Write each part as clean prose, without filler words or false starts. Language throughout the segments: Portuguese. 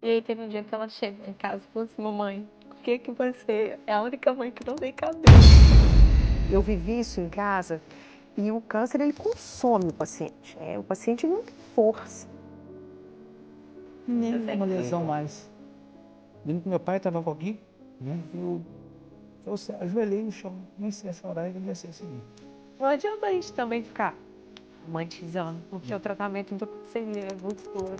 E aí teve um dia que ela chegou em casa e falou assim, mamãe, por que que você é a única mãe que não tem cabelo? Eu vivi isso em casa e o câncer ele consome o paciente. O paciente não tem força. Nem uma lesão mais. Lembro que meu pai estava com alguém, né? Eu ajoelhei no chão, comecei a chorar e comecei a seguir. Não adianta a gente também ficar romantizando, porque o tratamento do câncer é muito duro.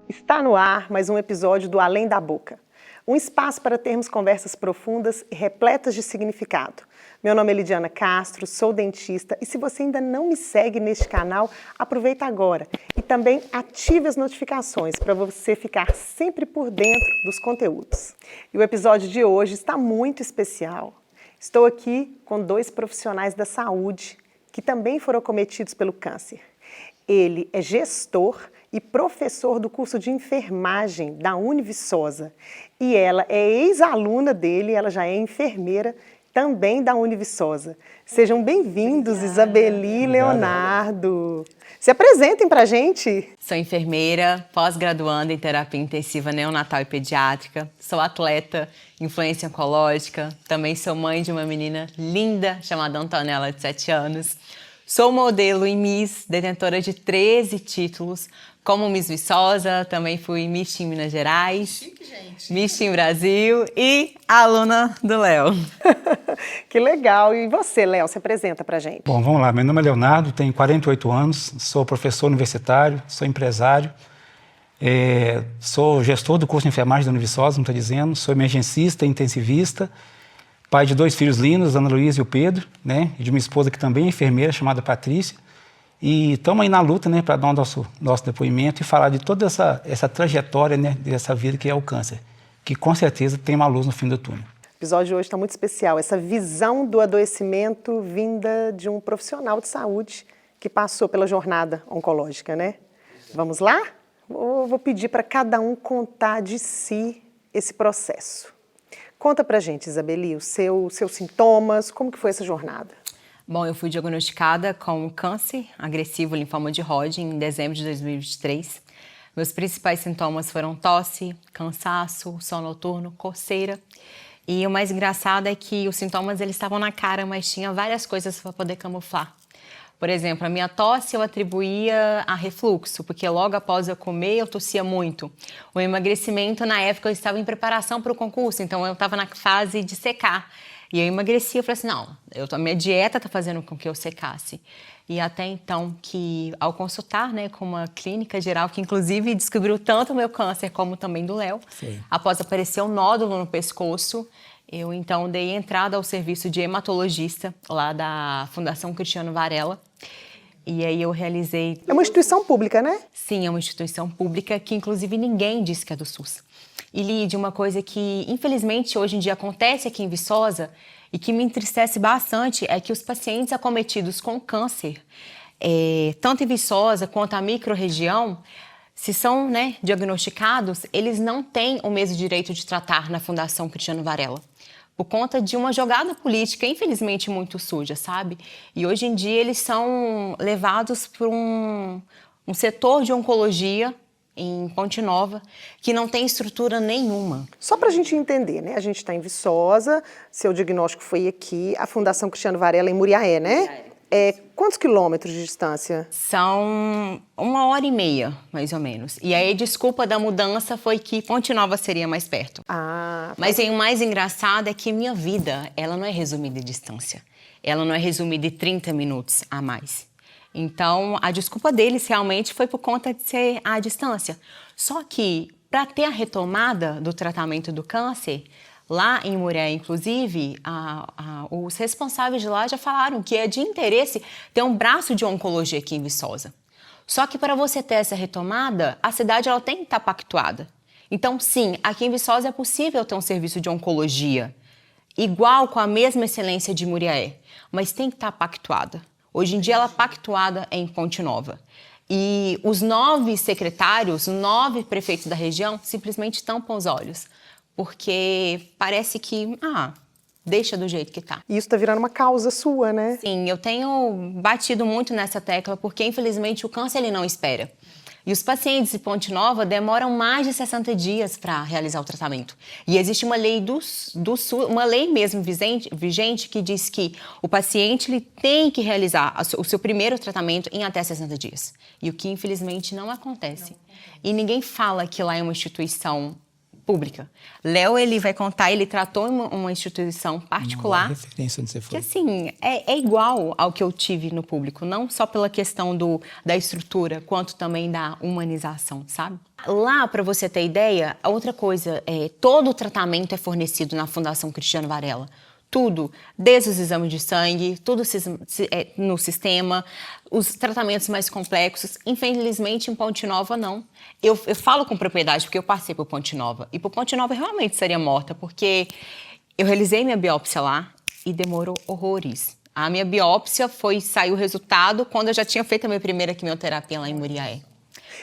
Está no ar mais um episódio do Além da Boca. Um espaço para termos conversas profundas e repletas de significado. Meu nome é Lidiana Castro, sou dentista e se você ainda não me segue neste canal, aproveita agora e também ative as notificações para você ficar sempre por dentro dos conteúdos. E o episódio de hoje está muito especial. Estou aqui com dois profissionais da saúde que também foram acometidos pelo câncer. Ele é gestor e professor do curso de enfermagem da Univiçosa. E ela é ex-aluna dele, ela já é enfermeira também da Univiçosa. Sejam bem-vindos, Isabeli e Leonardo. Se apresentem pra gente. Sou enfermeira, pós-graduanda em terapia intensiva neonatal e pediátrica. Sou atleta, influência oncológica. Também sou mãe de uma menina linda chamada Antonella, de 7 anos. Sou modelo e Miss, detentora de 13 títulos. Como Miss Viçosa, também fui Miss Team Minas Gerais, chique, gente. Miss Team Brasil e aluna do Léo. Que legal. E você, Léo, se apresenta pra gente. Bom, vamos lá. Meu nome é Leonardo, tenho 48 anos, sou professor universitário, sou empresário, sou gestor do curso de enfermagem da Univiçosa, não estou dizendo, sou emergencista, intensivista, pai de 2 filhos lindos, Ana Luísa e o Pedro, né? E de uma esposa que também é enfermeira, chamada Patrícia. E estamos aí na luta, né, para dar o nosso depoimento e falar de toda essa trajetória, né, dessa vida que é o câncer, que com certeza tem uma luz no fim do túnel. O episódio de hoje está muito especial, essa visão do adoecimento vinda de um profissional de saúde que passou pela jornada oncológica, né? Vamos lá? Vou pedir para cada um contar de si esse processo. Conta pra gente, Isabeli, os seus sintomas, como que foi essa jornada? Bom, eu fui diagnosticada com câncer agressivo linfoma de Hodgkin em dezembro de 2023. Meus principais sintomas foram tosse, cansaço, sono noturno, coceira. E o mais engraçado é que os sintomas eles estavam na cara, mas tinha várias coisas para poder camuflar. Por exemplo, a minha tosse eu atribuía a refluxo, porque logo após eu comer eu tossia muito. O emagrecimento, na época, eu estava em preparação para o concurso, então eu estava na fase de secar. E eu emagreci, eu falei assim, não, a minha dieta está fazendo com que eu secasse. E até então que, ao consultar, né, com uma clínica geral, que inclusive descobriu tanto o meu câncer como também do Léo, após aparecer um nódulo no pescoço, eu então dei entrada ao serviço de hematologista lá da Fundação Cristiano Varela. E aí eu realizei... É uma instituição pública, né? Sim, é uma instituição pública que inclusive ninguém disse que é do SUS. E Lide, uma coisa que infelizmente hoje em dia acontece aqui em Viçosa e que me entristece bastante é que os pacientes acometidos com câncer, tanto em Viçosa quanto a microrregião, se são, né, diagnosticados, eles não têm o mesmo direito de tratar na Fundação Cristiano Varela. Por conta de uma jogada política, infelizmente, muito suja, sabe? E hoje em dia eles são levados para um setor de oncologia em Ponte Nova, que não tem estrutura nenhuma. Só para a gente entender, né? A gente está em Viçosa, seu diagnóstico foi aqui, a Fundação Cristiano Varela em Muriaé, né? Quantos quilômetros de distância? São 1h30, mais ou menos. E aí a desculpa da mudança foi que Ponte Nova seria mais perto. Mas aí, o mais engraçado é que minha vida, ela não é resumida em distância. Ela não é resumida em 30 minutos a mais. Então, a desculpa deles realmente foi por conta de ser a distância. Só que, para ter a retomada do tratamento do câncer, lá em Muriaé, inclusive, os responsáveis de lá já falaram que é de interesse ter um braço de oncologia aqui em Viçosa. Só que para você ter essa retomada, a cidade ela tem que estar pactuada. Então, sim, aqui em Viçosa é possível ter um serviço de oncologia igual, com a mesma excelência de Muriaé, mas tem que estar pactuada. Hoje em dia, ela é pactuada em Ponte Nova. E os 9 secretários, 9 prefeitos da região, simplesmente tampam os olhos. Porque parece que, deixa do jeito que tá. E isso tá virando uma causa sua, né? Sim, eu tenho batido muito nessa tecla, porque infelizmente o câncer ele não espera. E os pacientes de Ponte Nova demoram mais de 60 dias para realizar o tratamento. E existe uma lei uma lei mesmo vigente que diz que o paciente ele tem que realizar o seu primeiro tratamento em até 60 dias. E o que infelizmente não acontece. E ninguém fala que lá é uma instituição pública. Léo, ele vai contar, ele tratou uma instituição particular. Uma referência onde você foi. Que assim, é igual ao que eu tive no público, não só pela questão da estrutura, quanto também da humanização, sabe? Lá, para você ter ideia, a outra coisa, todo o tratamento é fornecido na Fundação Cristiano Varela. Tudo, desde os exames de sangue, tudo no sistema, os tratamentos mais complexos. Infelizmente, em Ponte Nova, não. Eu falo com propriedade porque eu passei por Ponte Nova. E por Ponte Nova eu realmente seria morta, porque eu realizei minha biópsia lá e demorou horrores. A minha biópsia saiu o resultado quando eu já tinha feito a minha primeira quimioterapia lá em Muriaé.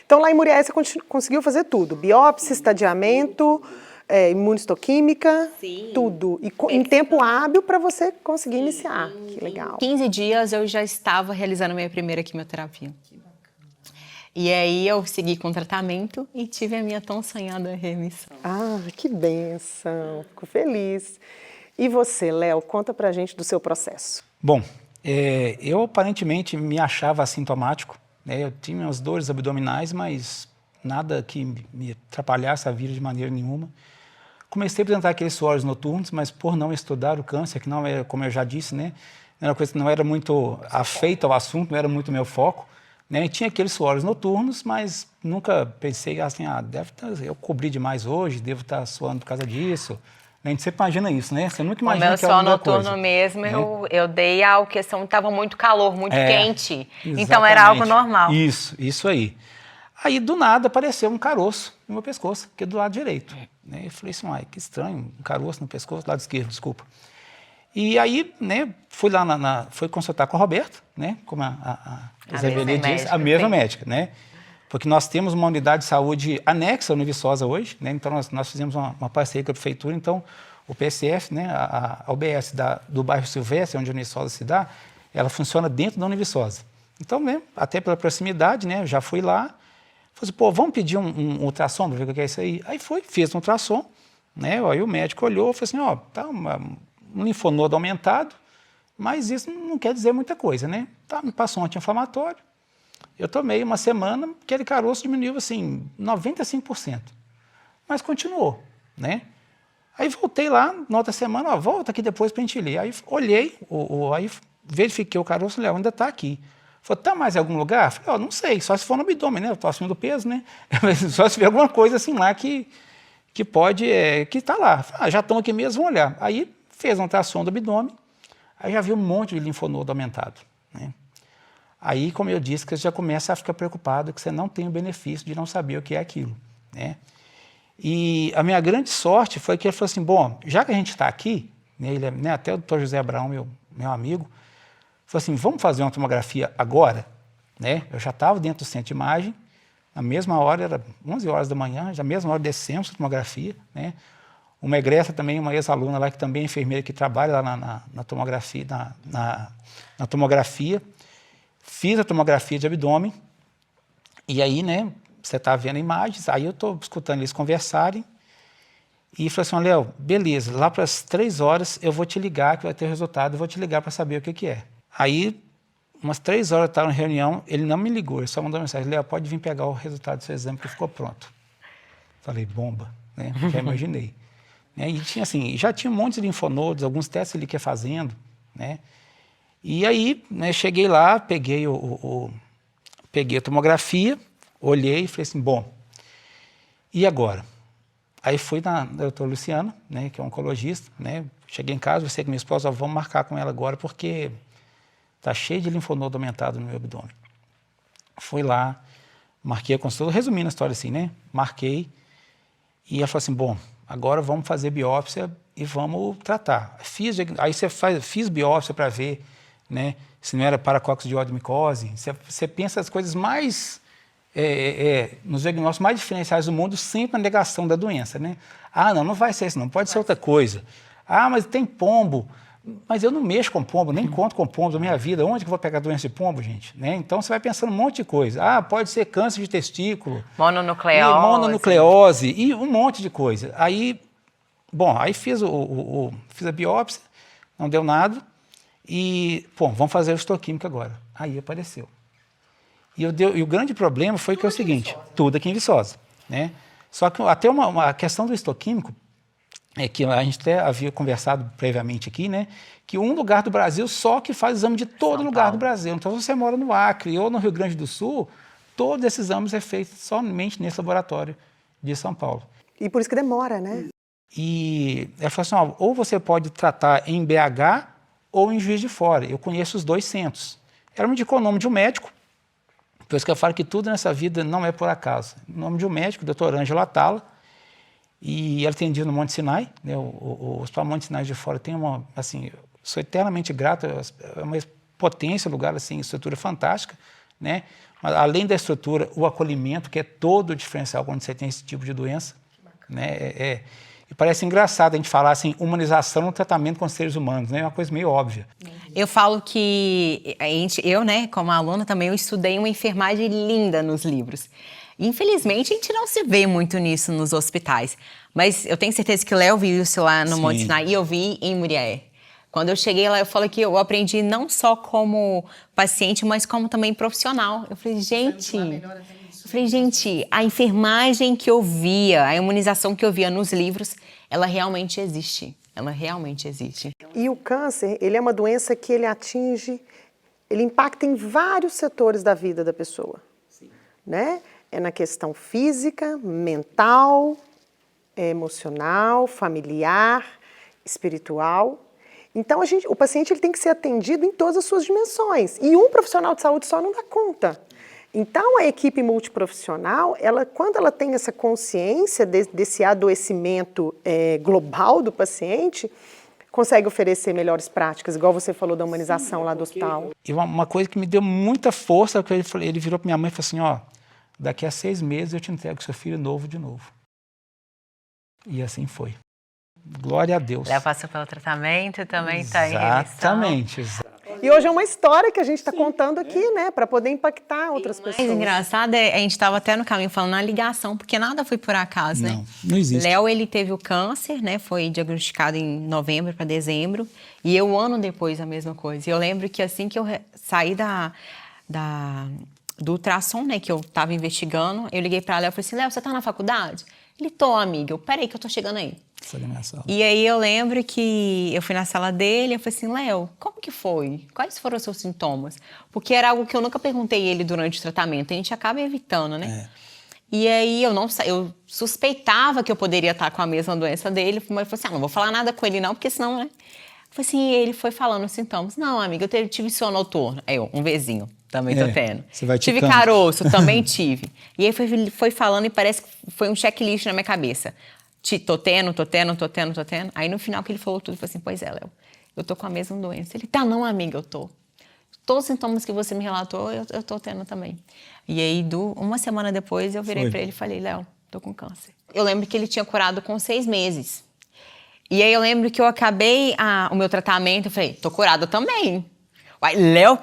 Então, lá em Muriaé, você conseguiu fazer tudo? Biópsia, estadiamento, imunistoquímica, Sim. tudo. E em tempo hábil para você conseguir iniciar. Que legal. 15 dias eu já estava realizando a minha primeira quimioterapia. Que bacana. E aí eu segui com o tratamento e tive a minha tão sonhada remissão. Ah, que bênção. Fico feliz. E você, Léo, conta pra gente do seu processo. Bom, eu aparentemente me achava assintomático, né? Eu tinha umas dores abdominais, mas nada que me atrapalhasse a vida de maneira nenhuma. Comecei a apresentar aqueles suores noturnos, mas por não estudar o câncer, que não era, como eu já disse, né, era uma coisa que não era muito afeita ao assunto, não era muito meu foco, né, e tinha aqueles suores noturnos, mas nunca pensei assim, eu cobri demais hoje, devo estar suando por causa disso. A gente sempre imagina isso, né? Você nunca imagina que é alguma coisa. O meu sono noturno mesmo, né? eu dei a questão, estava muito calor, muito quente, exatamente. Então era algo normal. Isso aí. Aí, do nada, apareceu um caroço no meu pescoço, que é do lado direito. Né? Eu falei assim, que estranho, um caroço no pescoço, do lado esquerdo, desculpa. E aí, né, fui lá, fui consultar com a Roberta, né, como a Isabeli disse, a mesma médica, né? Porque nós temos uma unidade de saúde anexa ao Univiçosa hoje, né? Então nós fizemos uma parceria com a prefeitura, então o PSF, né, a UBS do bairro Silvestre, onde a Univiçosa se dá, ela funciona dentro da Univiçosa. Então, né, até pela proximidade, né, eu já fui lá, falei assim, vamos pedir um ultrassom para ver o que é isso aí? Aí fiz um ultrassom, né, aí o médico olhou e falou assim, tá um linfonodo aumentado, mas isso não quer dizer muita coisa, né? Tá, me passou um anti-inflamatório, eu tomei uma semana, aquele caroço diminuiu assim, 95%, mas continuou, né? Aí voltei lá, na outra semana, volta aqui depois para a gente ler. Aí olhei, aí verifiquei o caroço, Léo, ainda está aqui. Falei, tá mais em algum lugar? Falei, não sei, só se for no abdômen, né? Eu estou acima do peso, né? Só se tiver alguma coisa assim lá que pode, que está lá. Falei, já estão aqui mesmo, vamos olhar. Aí fez um ultrassom do abdômen, aí já vi um monte de linfonodo aumentado, né? Aí, como eu disse, que você já começa a ficar preocupado que você não tem o benefício de não saber o que é aquilo, né? E a minha grande sorte foi que ele falou assim, bom, já que a gente está aqui, né, ele, né, até o Dr. José Abraão, meu amigo, falou assim, vamos fazer uma tomografia agora? Né? Eu já estava dentro do centro de imagem, na mesma hora, era 11 horas da manhã, já na mesma hora descemos a tomografia, né? Uma egressa também, uma ex-aluna lá, que também é enfermeira, que trabalha lá na tomografia, na tomografia, fiz a tomografia de abdômen, e aí, né, você está vendo imagens, aí eu estou escutando eles conversarem, e falei assim, Léo, beleza, lá para as 3 horas eu vou te ligar, que vai ter o resultado, eu vou te ligar para saber o que é. Aí, umas 3 horas eu estava na reunião, ele não me ligou, ele só mandou mensagem, Léo, pode vir pegar o resultado do seu exame, que ficou pronto. Falei, bomba, né, já imaginei. Né, e tinha assim, já tinha um monte de linfonodos, alguns testes ele que ia fazendo, né, e aí, né, cheguei lá, peguei peguei a tomografia, olhei e falei assim, bom, e agora? Aí fui na doutora Luciana, né, que é oncologista, né, cheguei em casa, você com minha esposa, vamos marcar com ela agora, porque tá cheio de linfonodo aumentado no meu abdômen. Fui lá, marquei a consulta, resumindo a história assim, né, marquei, e ela falou assim, bom, agora vamos fazer biópsia e vamos tratar. Aí fiz biópsia para ver, né, se não era paracoccus de micose, você pensa as coisas mais... nos diagnósticos mais diferenciais do mundo, sempre a negação da doença, né? Não vai ser isso, não pode ser outra coisa. Ah, mas tem pombo. Mas eu não mexo com pombo, nem conto com pombo da minha vida. Onde que eu vou pegar doença de pombo, gente? Né? Então, você vai pensando um monte de coisa. Ah, pode ser câncer de testículo. Mononucleose. E um monte de coisa. Aí, bom, aí fiz a biópsia, não deu nada. E, bom, vamos fazer o histoquímico agora. Aí apareceu. E o grande problema foi que é o seguinte, tudo aqui em Viçosa, né? Só que até uma questão do histoquímico, é que a gente até havia conversado previamente aqui, né? Que um lugar do Brasil só que faz exame de todo lugar do Brasil. Então, se você mora no Acre ou no Rio Grande do Sul, todos esses exames é feito somente nesse laboratório de São Paulo. E por isso que demora, né? E ela falou assim, ó, ou você pode tratar em BH ou em Juiz de Fora. Eu conheço os 2 centros. Ela me indicou o nome de um médico, por isso que eu falo que tudo nessa vida não é por acaso. O nome de um médico, o Dr. Ângelo Atala, e ela atendia no Monte Sinai, né? O Hospital Monte Sinai de Fora tem uma, assim, sou eternamente grato, é uma potência, lugar, assim, estrutura fantástica, né? Mas, além da estrutura, o acolhimento, que é todo o diferencial quando você tem esse tipo de doença, né? E parece engraçado a gente falar assim, humanização no tratamento com seres humanos, né? É uma coisa meio óbvia. Eu falo que eu, né, como aluna também, eu estudei uma enfermagem linda nos livros. Infelizmente, a gente não se vê muito nisso nos hospitais. Mas eu tenho certeza que o Léo viu isso lá no Monte Sinai e eu vi em Muriaé. Quando eu cheguei lá, eu falei que eu aprendi não só como paciente, mas como também profissional. Eu falei, gente, a enfermagem que eu via, a imunização que eu via nos livros, ela realmente existe. Ela realmente existe. E o câncer, ele é uma doença que ele impacta em vários setores da vida da pessoa. Sim. Né? É na questão física, mental, emocional, familiar, espiritual. Então, o paciente ele tem que ser atendido em todas as suas dimensões. E um profissional de saúde só não dá conta. Então, a equipe multiprofissional, quando ela tem essa consciência desse adoecimento global do paciente, consegue oferecer melhores práticas, igual você falou da humanização lá do hospital. E uma coisa que me deu muita força, que ele virou para minha mãe e falou assim, ó, daqui a 6 meses eu te entrego seu filho novo de novo. E assim foi. Glória a Deus. Léo passou pelo tratamento e também está em remissão. Exatamente. E hoje é uma história que a gente está contando aqui, né? Para poder impactar outras pessoas. O mais engraçado a gente estava até no caminho falando na ligação, porque nada foi por acaso, né? Não existe. Léo, ele teve o câncer, né? Foi diagnosticado em novembro para dezembro. E eu, um ano depois, a mesma coisa. E eu lembro que assim que eu saí do ultrassom, né? Que eu estava investigando, eu liguei para Léo e falei assim, Léo, você está na faculdade? Ele, tô, amiga. Eu, peraí que eu tô chegando aí. E aí eu lembro que eu fui na sala dele e eu falei assim, Léo, como que foi? Quais foram os seus sintomas? Porque era algo que eu nunca perguntei ele durante o tratamento. A gente acaba evitando, né? E aí eu suspeitava que eu poderia estar com a mesma doença dele. Mas eu falei assim, não vou falar nada com ele não, porque senão, né? Eu falei assim, e ele foi falando os sintomas. Não, amiga, eu tive sono noturno. Aí eu, um vizinho. Também tô tendo. Tive caroço, também tive. E aí foi falando e parece que foi um checklist na minha cabeça. Tô tendo. Aí no final que ele falou tudo, eu falei assim, pois é, Léo, eu tô com a mesma doença. Ele, tá não, amiga, eu tô. Todos os sintomas que você me relatou, eu tô tendo também. E aí, uma semana depois, eu virei pra ele e falei, Léo, tô com câncer. Eu lembro que ele tinha curado com 6 meses. E aí eu lembro que eu acabei o meu tratamento, eu falei, tô curada também. Léo,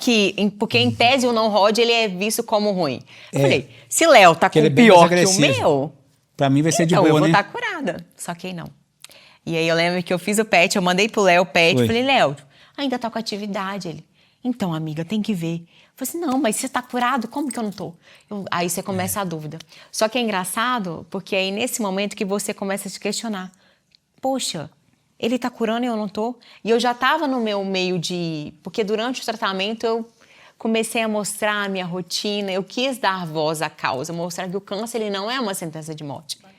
porque em tese o não-Rod ele é visto como ruim. Eu falei, se Léo tá com pior que o meu, pra mim vai ser de boa, eu vou né? estar curada. Só que não. E aí eu lembro que eu fiz o PET, eu mandei pro Léo o PET, falei, Léo, ainda tá com atividade. Ele, então, amiga, tem que ver. Eu falei assim, não, mas você tá curado, como que eu não tô? Aí você começa a dúvida. Só que é engraçado, porque é aí nesse momento que você começa a se questionar. Poxa, ele tá curando e eu não tô? E eu já tava no meu meio de... Porque durante o tratamento eu comecei a mostrar a minha rotina, eu quis dar voz à causa, mostrar que o câncer ele não é uma sentença de morte. Bacana.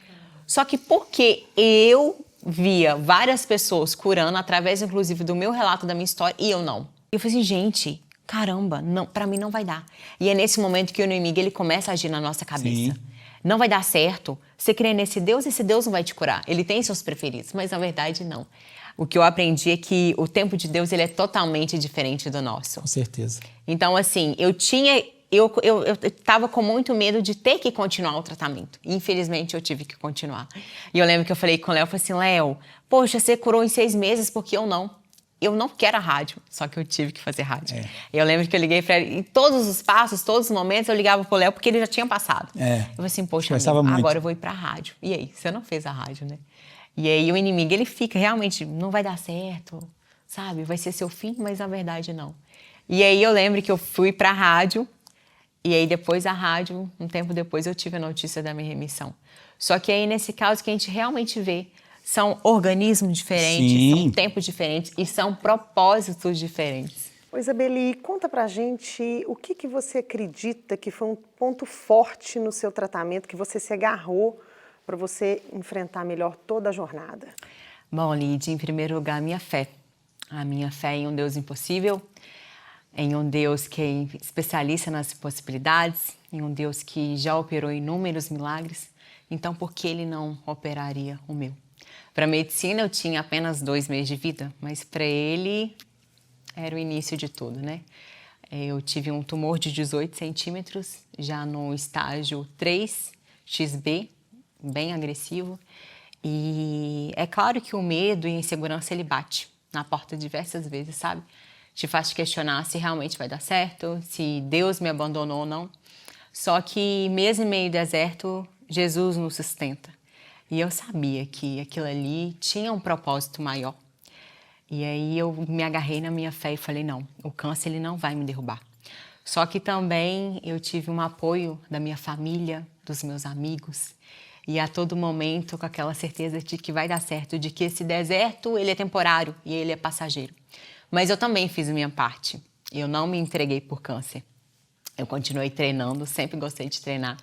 Só que porque eu via várias pessoas curando, através inclusive do meu relato, da minha história, e eu não. Eu falei assim, gente, caramba, não, pra mim não vai dar. E é nesse momento que o inimigo ele começa a agir na nossa cabeça. Sim. Não vai dar certo. Você crê nesse Deus, esse Deus não vai te curar. Ele tem seus preferidos, mas na verdade não. O que eu aprendi é que o tempo de Deus ele é totalmente diferente do nosso. Com certeza. Então, assim, eu tava com muito medo de ter que continuar o tratamento. Infelizmente, eu tive que continuar. E eu lembro que eu falei com o Léo, eu falei assim, Léo, poxa, você curou em 6 meses, porque eu não. Eu não quero a rádio, só que eu tive que fazer rádio. Eu lembro que eu liguei para ele, em todos os passos, todos os momentos, eu ligava pro Léo, porque ele já tinha passado. Eu falei assim, poxa, amigo, agora eu vou ir pra rádio. E aí, você não fez a rádio, né? E aí o inimigo, ele fica, realmente, não vai dar certo, sabe? Vai ser seu fim, mas na verdade não. E aí eu lembro que eu fui pra rádio, e aí depois da rádio, um tempo depois, eu tive a notícia da minha remissão. Só que aí, nesse caso, que a gente realmente vê, são organismos diferentes, Sim. são tempos diferentes e são propósitos diferentes. Ô, Isabeli, conta pra gente o que você acredita que foi um ponto forte no seu tratamento, que você se agarrou para você enfrentar melhor toda a jornada. Bom, Lid, em primeiro lugar, a minha fé. A minha fé em um Deus impossível, em um Deus que é especialista nas possibilidades, em um Deus que já operou inúmeros milagres. Então, por que Ele não operaria o meu? Para a medicina, eu tinha apenas 2 meses de vida, mas para ele era o início de tudo, né? Eu tive um tumor de 18 centímetros, já no estágio 3XB, bem agressivo. E é claro que o medo e a insegurança, ele bate na porta diversas vezes, sabe? Te faz questionar se realmente vai dar certo, se Deus me abandonou ou não. Só que mesmo em meio ao deserto, Jesus nos sustenta. E eu sabia que aquilo ali tinha um propósito maior. E aí eu me agarrei na minha fé e falei, não, o câncer ele não vai me derrubar. Só que também eu tive um apoio da minha família, dos meus amigos. E a todo momento com aquela certeza de que vai dar certo, de que esse deserto ele é temporário e ele é passageiro. Mas eu também fiz a minha parte. Eu não me entreguei por câncer. Eu continuei treinando, sempre gostei de treinar.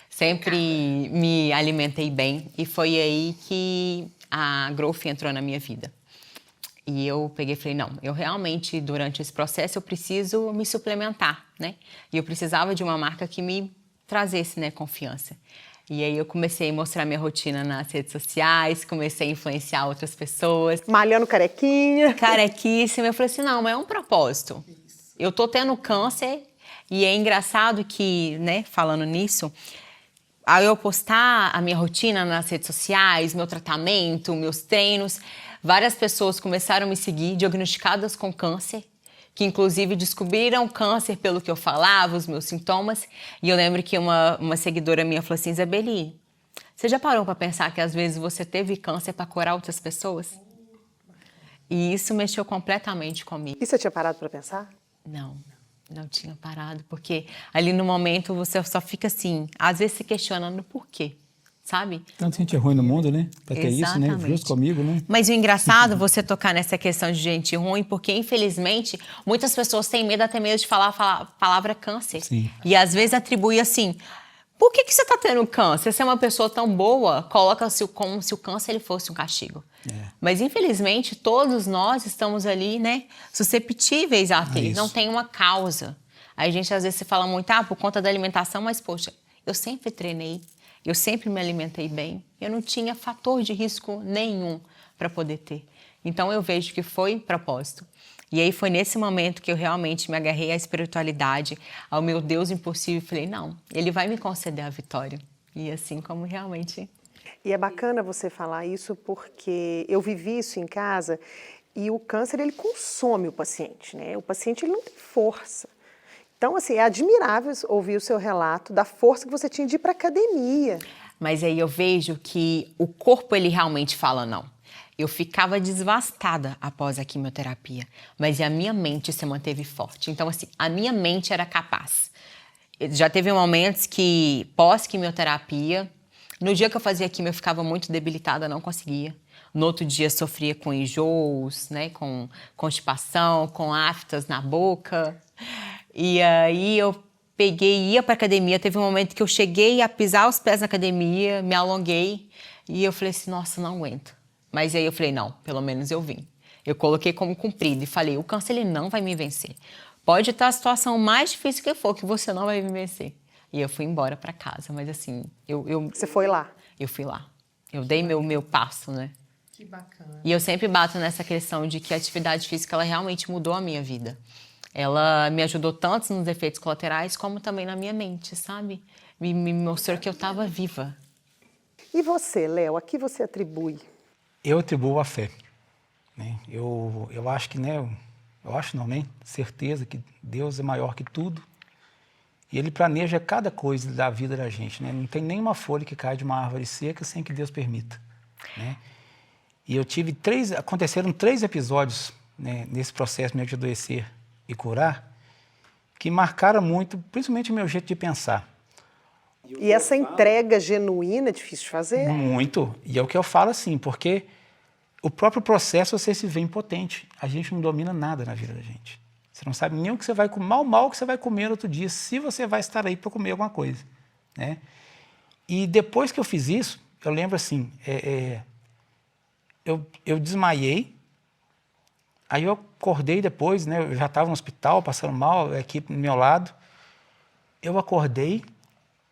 Sempre me alimentei bem e foi aí que a Growth entrou na minha vida. E eu peguei e falei, não, eu realmente, durante esse processo, eu preciso me suplementar, né? E eu precisava de uma marca que me trazesse, né, confiança. E aí eu comecei a mostrar minha rotina nas redes sociais, comecei a influenciar outras pessoas. Malhando carequinha. Carequíssima. Eu falei assim, não, mas é um propósito. Eu tô tendo câncer e é engraçado que, né, falando nisso, ao eu postar a minha rotina nas redes sociais, meu tratamento, meus treinos, várias pessoas começaram a me seguir, diagnosticadas com câncer, que inclusive descobriram câncer pelo que eu falava, os meus sintomas. E eu lembro que uma seguidora minha falou assim, Isabeli, você já parou para pensar que às vezes você teve câncer para curar outras pessoas? E isso mexeu completamente comigo. E você tinha parado para pensar? Não tinha parado, porque ali no momento você só fica assim, às vezes se questionando por quê, sabe? Tanto gente ruim no mundo, né? Pra ter isso, né? Justo comigo, né? Mas o engraçado você tocar nessa questão de gente ruim, porque infelizmente muitas pessoas têm medo, até mesmo de falar a palavra câncer. Sim. E às vezes atribui assim, por que você tá tendo câncer? Você é uma pessoa tão boa, coloca-se como se o câncer ele fosse um castigo. Mas infelizmente todos nós estamos ali, né, susceptíveis a ter, não tem uma causa. Aí a gente às vezes se fala muito, por conta da alimentação, mas poxa, eu sempre treinei, eu sempre me alimentei bem, eu não tinha fator de risco nenhum para poder ter. Então eu vejo que foi propósito. E aí foi nesse momento que eu realmente me agarrei à espiritualidade, ao meu Deus impossível, e falei, não, Ele vai me conceder a vitória. E assim como realmente... E é bacana você falar isso porque eu vivi isso em casa e o câncer, ele consome o paciente, né? O paciente, ele não tem força. Então, assim, é admirável ouvir o seu relato da força que você tinha de ir para a academia. Mas aí eu vejo que o corpo, ele realmente fala não. Eu ficava desvastada após a quimioterapia, mas a minha mente se manteve forte. Então, assim, a minha mente era capaz. Já teve momentos que, pós-quimioterapia, no dia que eu fazia quimio, eu ficava muito debilitada, não conseguia. No outro dia, sofria com enjoos, né, com constipação, com aftas na boca. E aí, eu peguei e ia para academia. Teve um momento que eu cheguei a pisar os pés na academia, me alonguei, e eu falei assim, nossa, não aguento. Mas aí eu falei, não, pelo menos eu vim. Eu coloquei como cumprido e falei, o câncer ele não vai me vencer. Pode estar a situação mais difícil que for, que você não vai me vencer. E eu fui embora para casa, mas assim, Você foi lá? Eu fui lá. Eu dei meu passo, né? Que bacana. E eu sempre bato nessa questão de que a atividade física, ela realmente mudou a minha vida. Ela me ajudou tanto nos efeitos colaterais, como também na minha mente, sabe? Me mostrou que eu estava viva. E você, Léo, a que você atribui? Eu atribuo a fé. Né? Eu acho que, né? Eu acho não, né? Certeza que Deus é maior que tudo. E Ele planeja cada coisa da vida da gente, né? Não tem nenhuma folha que cai de uma árvore seca sem que Deus permita, né? E eu tive aconteceram 3 episódios, né, nesse processo meu de adoecer e curar, que marcaram muito, principalmente o meu jeito de pensar. E essa entrega genuína é difícil de fazer? Muito. E é o que eu falo assim, porque o próprio processo você se vê impotente. A gente não domina nada na vida da gente. Você não sabe nem o que você vai comer, mal que você vai comer no outro dia, se você vai estar aí para comer alguma coisa, né? E depois que eu fiz isso, eu lembro assim, eu desmaiei, aí eu acordei depois, né? Eu já estava no hospital, passando mal, a equipe do meu lado. Eu acordei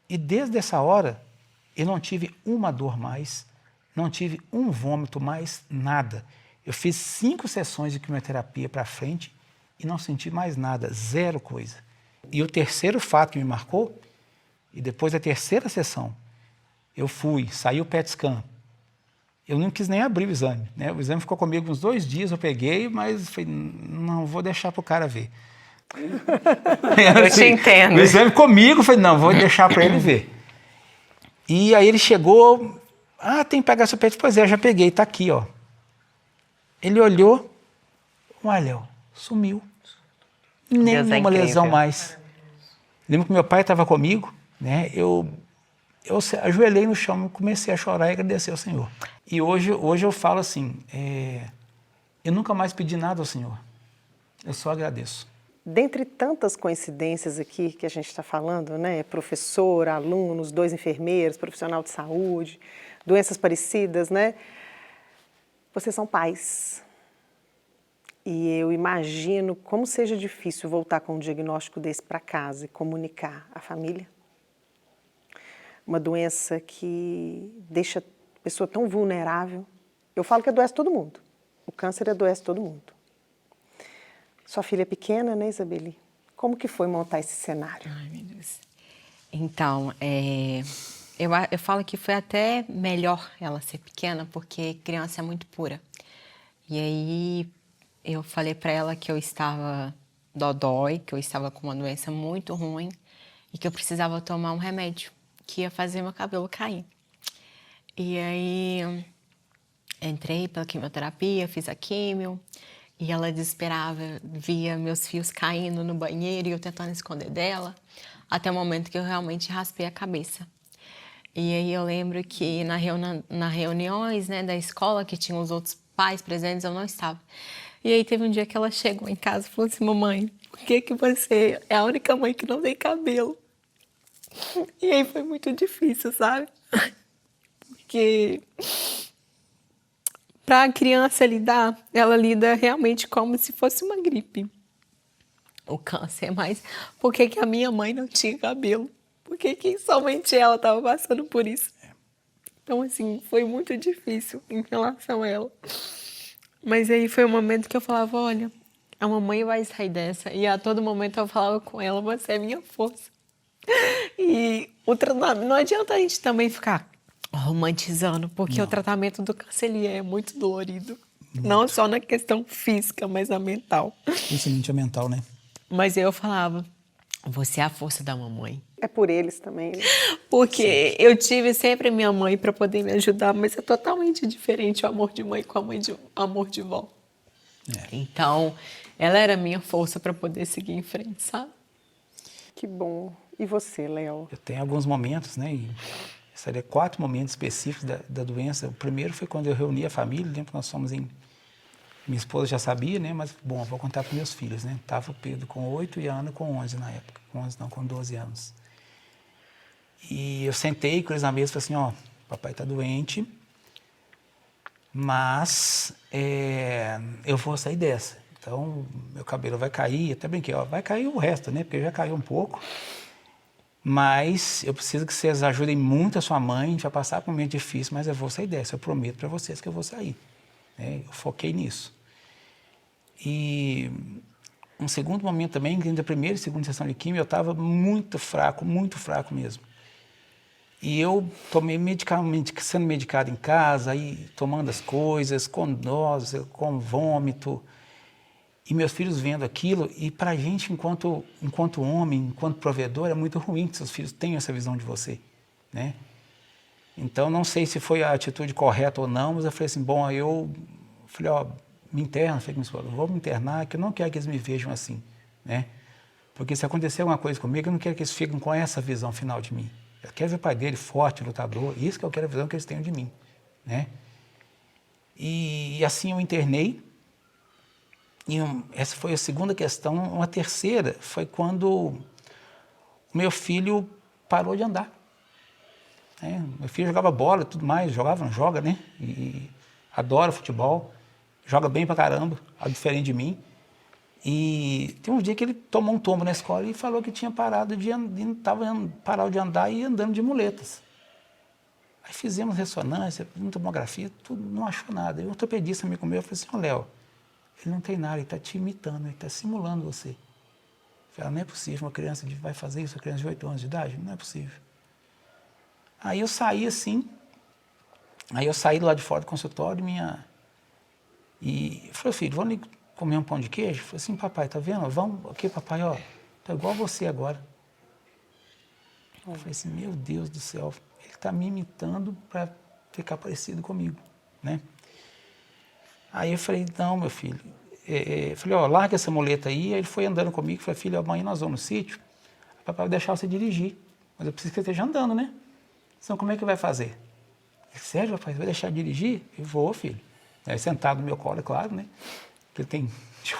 e desde essa hora eu não tive uma dor mais, não tive um vômito mais, nada. Eu fiz 5 sessões de quimioterapia para frente e não senti mais nada, zero coisa. E o terceiro fato que me marcou, e depois da terceira sessão, eu saiu o PET scan. Eu não quis nem abrir o exame, né? O exame ficou comigo uns 2 dias, eu peguei, mas falei, não vou deixar para o cara ver. Eu te entendo. O exame comigo, falei, não, vou deixar para ele ver. E aí ele chegou, tem que pegar seu PET? Pois é, já peguei, tá aqui, ó. Ele olhou, olha, sumiu. Nenhuma lesão mais. Lembro que meu pai estava comigo, né? Eu ajoelhei no chão, comecei a chorar e agradecer ao Senhor. E hoje eu falo assim, eu nunca mais pedi nada ao Senhor, eu só agradeço. Dentre tantas coincidências aqui que a gente está falando, né? Professor, alunos, 2 enfermeiros, profissional de saúde, doenças parecidas, né? Vocês são pais. E eu imagino como seja difícil voltar com um diagnóstico desse para casa e comunicar à família. Uma doença que deixa a pessoa tão vulnerável. Eu falo que adoece todo mundo. O câncer adoece todo mundo. Sua filha é pequena, né, Isabeli? Como que foi montar esse cenário? Ai, meu Deus. Então, eu falo que foi até melhor ela ser pequena, porque criança é muito pura. E aí eu falei para ela que eu estava dodói, que eu estava com uma doença muito ruim e que eu precisava tomar um remédio que ia fazer meu cabelo cair. E aí entrei pela quimioterapia, fiz a quimio e ela desesperava, via meus fios caindo no banheiro e eu tentando esconder dela, até o momento que eu realmente raspei a cabeça. E aí eu lembro que nas reuniões, né, da escola, que tinham os outros pais presentes, eu não estava. E aí teve um dia que ela chegou em casa e falou assim, mamãe, por que você é a única mãe que não tem cabelo? E aí foi muito difícil, sabe? Porque para a criança lidar, ela lida realmente como se fosse uma gripe. O câncer, mas por que a minha mãe não tinha cabelo? Por que somente ela estava passando por isso? Então, assim, foi muito difícil em relação a ela. Mas aí foi um momento que eu falava, olha, a mamãe vai sair dessa. E a todo momento eu falava com ela, você é minha força. E não adianta a gente também ficar romantizando, porque o tratamento do câncer ele é muito dolorido. Muito. Não só na questão física, mas na mental. Principalmente a mental, né? Mas eu falava, você é a força da mamãe. É por eles também, né? Porque eu tive sempre minha mãe para poder me ajudar, mas é totalmente diferente o amor de mãe com o amor de vó. Então, ela era a minha força para poder seguir em frente, sabe? Que bom. E você, Léo? Eu tenho alguns momentos, né? E seria 4 momentos específicos da doença. O primeiro foi quando eu reuni a família, lembro que nós fomos em... Minha esposa já sabia, né? Mas, bom, eu vou contar para meus filhos, né? Tava o Pedro com 8 e a Ana com 11 na época. Com 12 anos. E eu sentei com eles na mesa e falei assim, papai tá doente, mas eu vou sair dessa. Então, meu cabelo vai cair, até brinquei, vai cair o resto, né? Porque já caiu um pouco. Mas eu preciso que vocês ajudem muito a sua mãe, a gente vai passar por um momento difícil, mas eu vou sair dessa, eu prometo para vocês que eu vou sair. Eu foquei nisso. E um segundo momento também, entre a primeira e segunda sessão de quimio, eu estava muito fraco mesmo. E eu tomei sendo medicado em casa, aí tomando as coisas, com náusea, com vômito. E meus filhos vendo aquilo, e para a gente, enquanto homem, enquanto provedor, é muito ruim que seus filhos tenham essa visão de você, né? Então, não sei se foi a atitude correta ou não, mas eu falei assim, bom, aí eu falei, ó, me interna, falei com minha esposa, vou me internar, que eu não quero que eles me vejam assim, né? Porque se acontecer alguma coisa comigo, eu não quero que eles fiquem com essa visão final de mim. Eu quero ver o pai dele forte, lutador, isso que eu quero a visão que eles tenham de mim, né? E assim eu internei, e essa foi a segunda questão. Uma terceira foi quando o meu filho parou de andar. Meu filho jogava bola e tudo mais, não joga, né? E adora futebol, joga bem pra caramba, diferente de mim. E tem um dia que ele tomou um tombo na escola e falou que tinha parado de andar e andando de muletas. Aí fizemos ressonância, tomografia, tudo, não achou nada. E o ortopedista me comeu e falou assim, ô Léo, ele não tem nada, ele está te imitando, ele está simulando você. Eu falei, não é possível, uma criança vai fazer isso, uma criança de 8 anos de idade? Não é possível. Aí eu saí assim, do lado de fora do consultório, e eu falei, filho, vamos comer um pão de queijo? Eu falei assim, papai, tá vendo? Vamos, aqui, papai, ó, tá igual você agora. Eu falei assim, meu Deus do céu, ele está me imitando para ficar parecido comigo, né? Aí eu falei, não, meu filho, falei, ó, larga essa muleta aí. Aí ele foi andando comigo, falei, filho, amanhã nós vamos no sítio, papai vai deixar você dirigir, mas eu preciso que você esteja andando, né? Então, como é que vai fazer? Sério, papai, você vai deixar dirigir? Eu vou, filho. Aí sentado no meu colo, é claro, né? Porque ele tem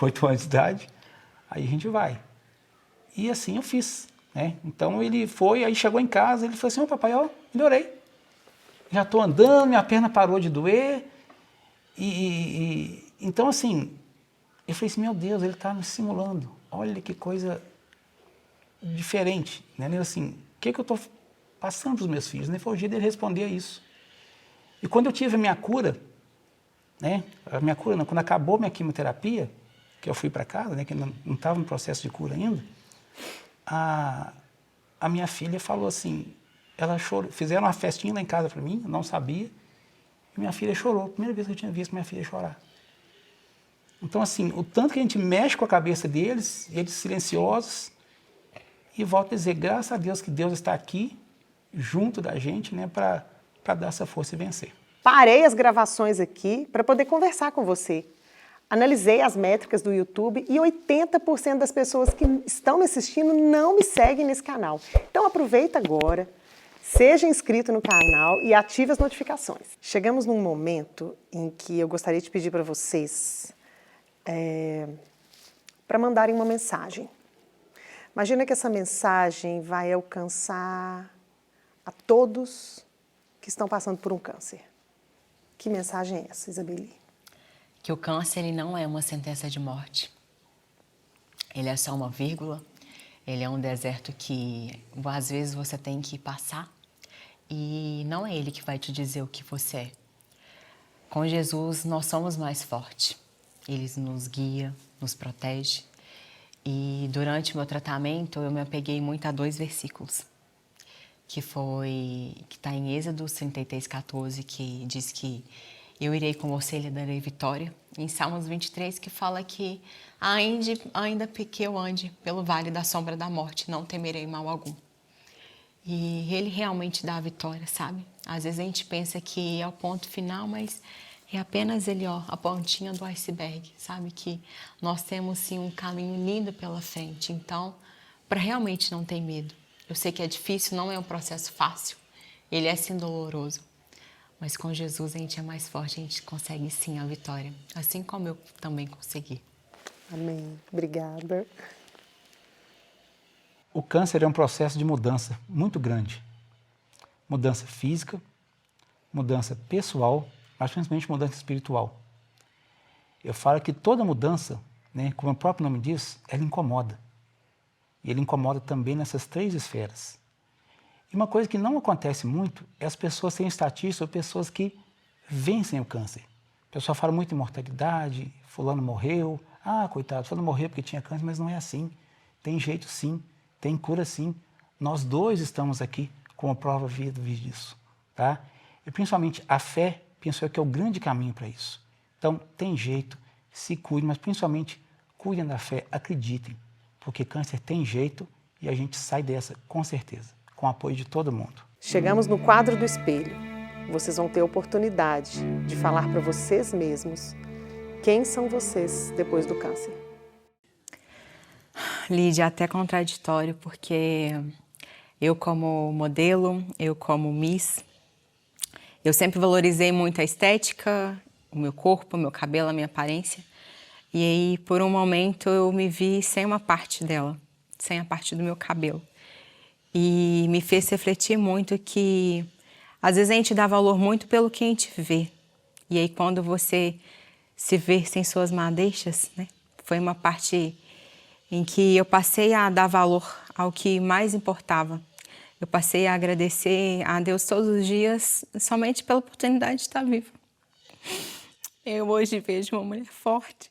8 anos de idade, aí a gente vai. E assim eu fiz, né? Então ele foi, aí chegou em casa, ele falou assim, ô papai, ó, melhorei. Já estou andando, minha perna parou de doer. Então, assim, eu falei assim, meu Deus, ele está me simulando. Olha que coisa diferente, né? Assim, o que eu estou passando para os meus filhos? Foi o jeito dele responder a isso. E quando eu tive a minha cura, né? A minha cura não, quando acabou minha quimioterapia, que eu fui para casa, né? Que não estava no processo de cura ainda, a minha filha falou assim, ela chorou, fizeram uma festinha lá em casa para mim, eu não sabia, e minha filha chorou, primeira vez que eu tinha visto minha filha chorar. Então, assim, o tanto que a gente mexe com a cabeça deles, eles silenciosos, e volto a dizer, graças a Deus que Deus está aqui, junto da gente, né, para dar essa força e vencer. Parei as gravações aqui para poder conversar com você. Analisei as métricas do YouTube e 80% das pessoas que estão me assistindo não me seguem nesse canal. Então aproveita agora, seja inscrito no canal e ative as notificações. Chegamos num momento em que eu gostaria de pedir para vocês para mandarem uma mensagem. Imagina que essa mensagem vai alcançar a todos que estão passando por um câncer. Que mensagem é essa, Isabeli? Que o câncer ele não é uma sentença de morte. Ele é só uma vírgula, ele é um deserto que às vezes você tem que passar e não é ele que vai te dizer o que você é. Com Jesus nós somos mais fortes, ele nos guia, nos protege. E durante o meu tratamento eu me apeguei muito a 2 versículos, que está em Êxodo 33:14, que diz que eu irei com você e lhe darei vitória. Em Salmos 23, que fala que ainda que eu ande pelo vale da sombra da morte, não temerei mal algum. E ele realmente dá a vitória, sabe? Às vezes a gente pensa que é o ponto final, mas é apenas ele, ó, a pontinha do iceberg, sabe? Que nós temos sim um caminho lindo pela frente. Então, para realmente não ter medo. Eu sei que é difícil, não é um processo fácil. Ele é sim doloroso. Mas com Jesus a gente é mais forte, a gente consegue sim a vitória. Assim como eu também consegui. Amém. Obrigada. O câncer é um processo de mudança muito grande. Mudança física, mudança pessoal, mas principalmente mudança espiritual. Eu falo que toda mudança, né, como o próprio nome diz, ela incomoda. E ele incomoda também nessas 3 esferas. E uma coisa que não acontece muito é as pessoas serem estatísticas ou pessoas que vencem o câncer. O pessoal fala muito em mortalidade, fulano morreu, Ah, coitado, foi morrer porque tinha câncer, mas não é assim. Tem jeito sim, tem cura sim. Nós dois estamos aqui com a prova viva disso, tá? E principalmente a fé, penso eu que é o grande caminho para isso. Então, tem jeito, se cuidem, mas principalmente cuidem da fé, acreditem, porque câncer tem jeito e a gente sai dessa com certeza, com o apoio de todo mundo. Chegamos no quadro do espelho. Vocês vão ter a oportunidade de falar para vocês mesmos quem são vocês depois do câncer. Lídia, até contraditório, porque eu como modelo, eu como Miss, eu sempre valorizei muito a estética, o meu corpo, o meu cabelo, a minha aparência. E aí, por um momento, eu me vi sem uma parte dela, sem a parte do meu cabelo. E me fez refletir muito que, às vezes, a gente dá valor muito pelo que a gente vê. E aí, quando você se vê sem suas madeixas, né? Foi uma parte em que eu passei a dar valor ao que mais importava. Eu passei a agradecer a Deus todos os dias somente pela oportunidade de estar viva. Eu hoje vejo uma mulher forte,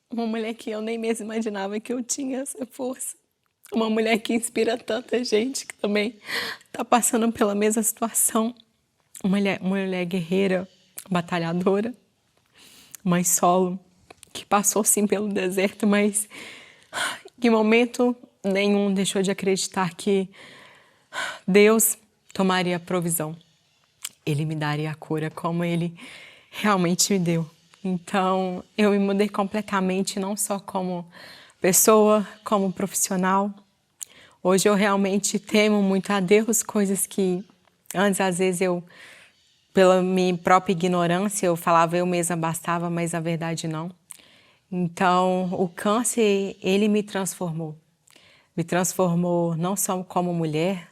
uma mulher que eu nem mesmo imaginava que eu tinha essa força. Uma mulher que inspira tanta gente que também está passando pela mesma situação. Uma mulher guerreira, batalhadora, mãe solo, que passou sim pelo deserto, mas em momento nenhum deixou de acreditar que Deus tomaria a provisão. Ele me daria a cura como Ele realmente me deu. Então, eu me mudei completamente, não só como pessoa, como profissional. Hoje eu realmente temo muito a Deus, coisas que antes, às vezes, pela minha própria ignorância, eu falava eu mesma bastava, mas na verdade não. Então, o câncer, ele me transformou. Me transformou não só como mulher,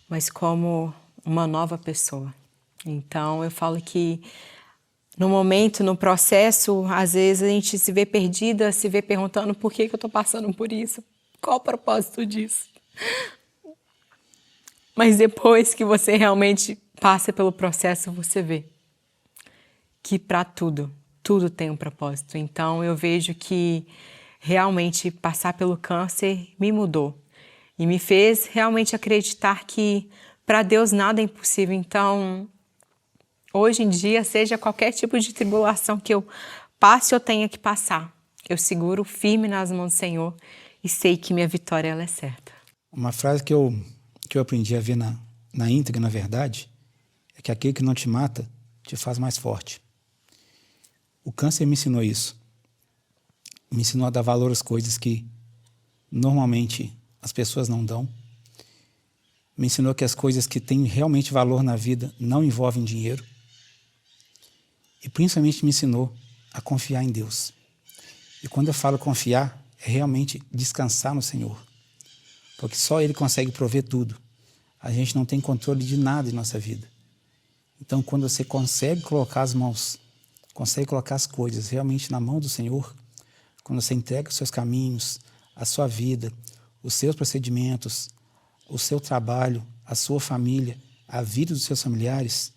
mas como uma nova pessoa. Então, eu falo que no momento, no processo, às vezes a gente se vê perdida, se vê perguntando por que eu estou passando por isso, qual o propósito disso. Mas depois que você realmente passa pelo processo, você vê que para tudo tem um propósito. Então eu vejo que realmente passar pelo câncer me mudou e me fez realmente acreditar que para Deus nada é impossível. Então, hoje em dia, seja qualquer tipo de tribulação que eu passe ou tenha que passar, eu seguro firme nas mãos do Senhor e sei que minha vitória ela é certa. Uma frase que eu aprendi a ver na íntegra, na verdade, é que aquele que não te mata te faz mais forte. O câncer me ensinou isso. Me ensinou a dar valor às coisas que normalmente as pessoas não dão. Me ensinou que as coisas que têm realmente valor na vida não envolvem dinheiro. E principalmente me ensinou a confiar em Deus. E quando eu falo confiar, é realmente descansar no Senhor. Porque só Ele consegue prover tudo. A gente não tem controle de nada em nossa vida. Então, quando você consegue colocar as mãos, consegue colocar as coisas realmente na mão do Senhor, quando você entrega os seus caminhos, a sua vida, os seus procedimentos, o seu trabalho, a sua família, a vida dos seus familiares,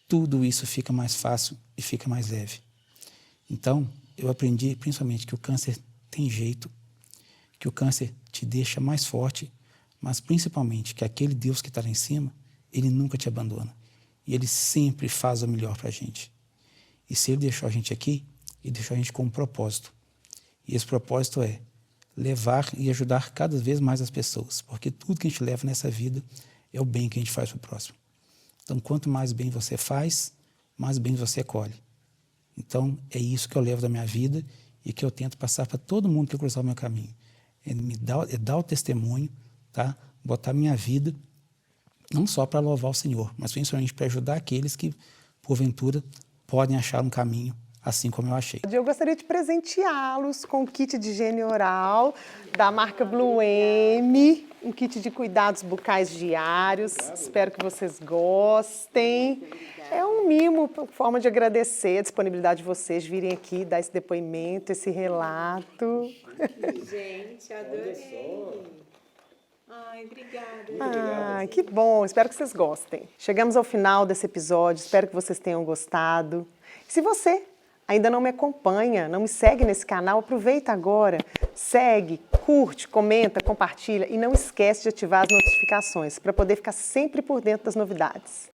tudo isso fica mais fácil e fica mais leve. Então, eu aprendi principalmente que o câncer tem jeito, que o câncer te deixa mais forte, mas principalmente que aquele Deus que está lá em cima, Ele nunca te abandona. E Ele sempre faz o melhor para a gente. E se Ele deixou a gente aqui, Ele deixou a gente com um propósito. E esse propósito é levar e ajudar cada vez mais as pessoas, porque tudo que a gente leva nessa vida é o bem que a gente faz para o próximo. Então, quanto mais bem você faz, mais bem você colhe. Então, é isso que eu levo da minha vida e que eu tento passar para todo mundo que cruzar o meu caminho. É dar o testemunho, tá? Botar minha vida, não só para louvar o Senhor, mas principalmente para ajudar aqueles que, porventura, podem achar um caminho assim como eu achei. Eu gostaria de presenteá-los com um kit de higiene oral da marca Blue M, um kit de cuidados bucais diários. Espero que vocês gostem. É um mimo, forma de agradecer a disponibilidade de vocês virem aqui dar esse depoimento, esse relato. Gente, adorei. Ai, obrigada. Ah, que bom, espero que vocês gostem. Chegamos ao final desse episódio, espero que vocês tenham gostado. Se você Ainda não me acompanha, não me segue nesse canal? Aproveita agora, segue, curte, comenta, compartilha e não esquece de ativar as notificações para poder ficar sempre por dentro das novidades.